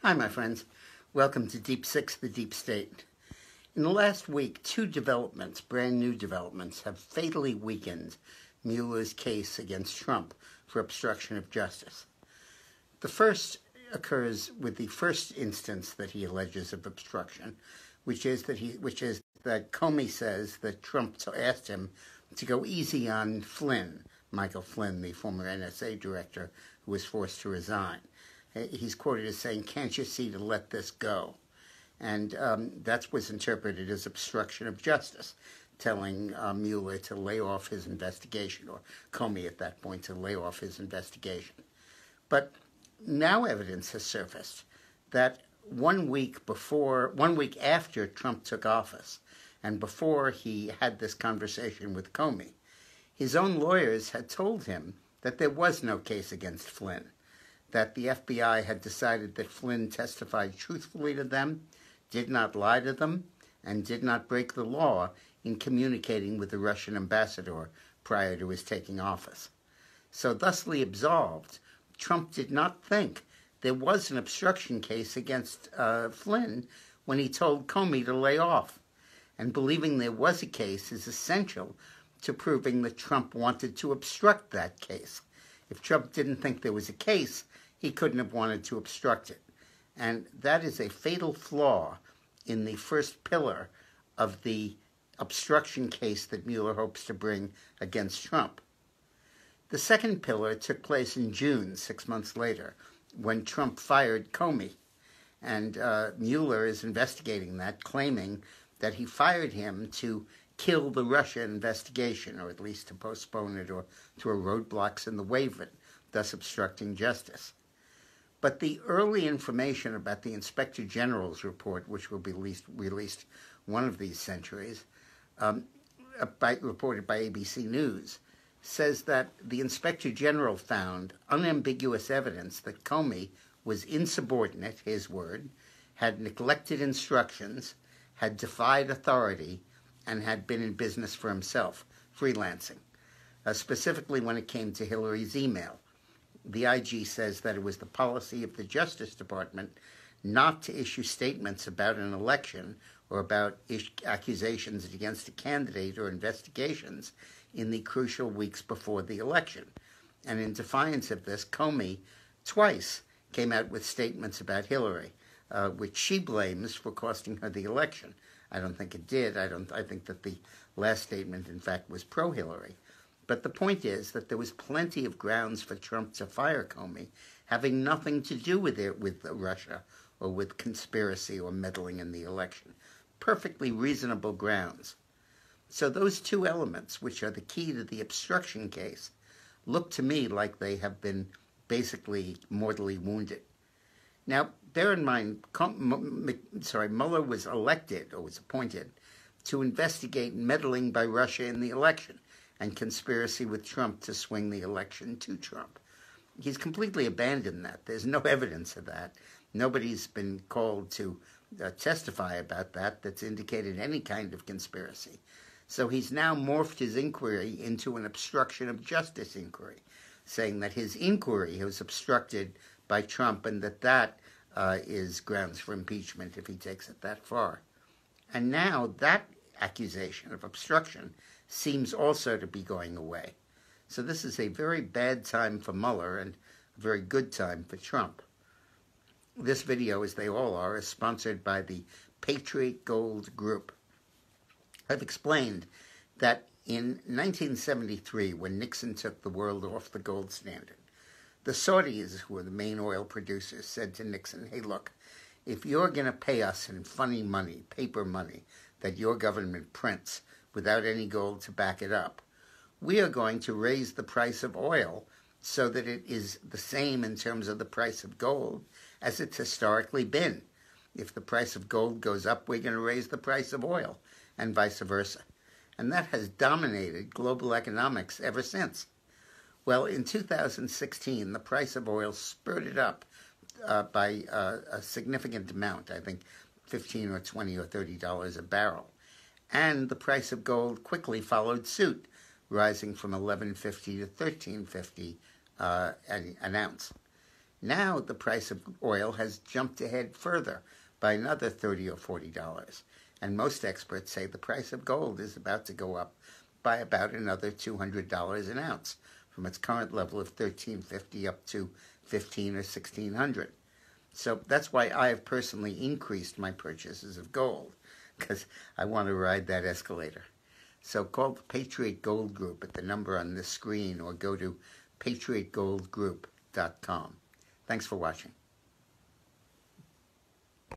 Hi, my friends. Welcome to Deep Six, the Deep State. In the last week, two developments, brand new developments, have fatally weakened Mueller's case against Trump for obstruction of justice. The first occurs with the first instance that he alleges of obstruction, which is that Comey says that Trump asked him to go easy on Flynn, Michael Flynn, the former NSA director who was forced to resign. He's quoted as saying, "Can't you see to let this go?" And that was interpreted as obstruction of justice, telling Mueller to lay off his investigation, or Comey at that point to lay off his investigation. But now evidence has surfaced that 1 week after Trump took office, and before he had this conversation with Comey, his own lawyers had told him that there was no case against Flynn, that the FBI had decided that Flynn testified truthfully to them, did not lie to them, and did not break the law in communicating with the Russian ambassador prior to his taking office. So thusly absolved, Trump did not think there was an obstruction case against Flynn when he told Comey to lay off. And believing there was a case is essential to proving that Trump wanted to obstruct that case. If Trump didn't think there was a case, he couldn't have wanted to obstruct it. And that is a fatal flaw in the first pillar of the obstruction case that Mueller hopes to bring against Trump. The second pillar took place in June, 6 months later, when Trump fired Comey. And Mueller is investigating that, claiming that he fired him to kill the Russia investigation, or at least to postpone it or throw roadblocks in the way of it, thus obstructing justice. But the early information about the Inspector General's report, which will be released one of these centuries, reported by ABC News, says that the Inspector General found unambiguous evidence that Comey was insubordinate, his word, had neglected instructions, had defied authority, and had been in business for himself, freelancing, specifically when it came to Hillary's email. The IG says that it was the policy of the Justice Department not to issue statements about an election or about accusations against a candidate or investigations in the crucial weeks before the election. And in defiance of this, Comey twice came out with statements about Hillary, which she blames for costing her the election. I don't think it did. I think that the last statement, in fact, was pro-Hillary. But the point is that there was plenty of grounds for Trump to fire Comey, having nothing to do with Russia or with conspiracy or meddling in the election. Perfectly reasonable grounds. So those two elements, which are the key to the obstruction case, look to me like they have been basically mortally wounded. Now, bear in mind, Mueller was elected, or was appointed, to investigate meddling by Russia in the election and conspiracy with Trump to swing the election to Trump. He's completely abandoned that. There's no evidence of that. Nobody's been called to testify about that that's indicated any kind of conspiracy. So he's now morphed his inquiry into an obstruction of justice inquiry, saying that his inquiry was obstructed by Trump and that is grounds for impeachment if he takes it that far. And now that accusation of obstruction seems also to be going away. So this is a very bad time for Mueller and a very good time for Trump. This video, as they all are, is sponsored by the Patriot Gold Group. I've explained that in 1973, when Nixon took the world off the gold standard, the Saudis, who were the main oil producers, said to Nixon, "Hey, look, if you're going to pay us in funny money, paper money, that your government prints without any gold to back it up, we are going to raise the price of oil so that it is the same in terms of the price of gold as it's historically been. If the price of gold goes up, we're going to raise the price of oil, and vice versa." And that has dominated global economics ever since. Well, in 2016, the price of oil spurted up by a significant amount, I think $15 or $20 or $30 a barrel. And the price of gold quickly followed suit, rising from $11.50 to $13.50 an ounce. Now the price of oil has jumped ahead further by another $30 or $40, and most experts say the price of gold is about to go up by about another $200 an ounce from its current level of $1,350 up to $1,500 or $1,600. So that's why I have personally increased my purchases of gold, because I want to ride that escalator. So call the Patriot Gold Group at the number on this screen or go to patriotgoldgroup.com. Thanks for watching.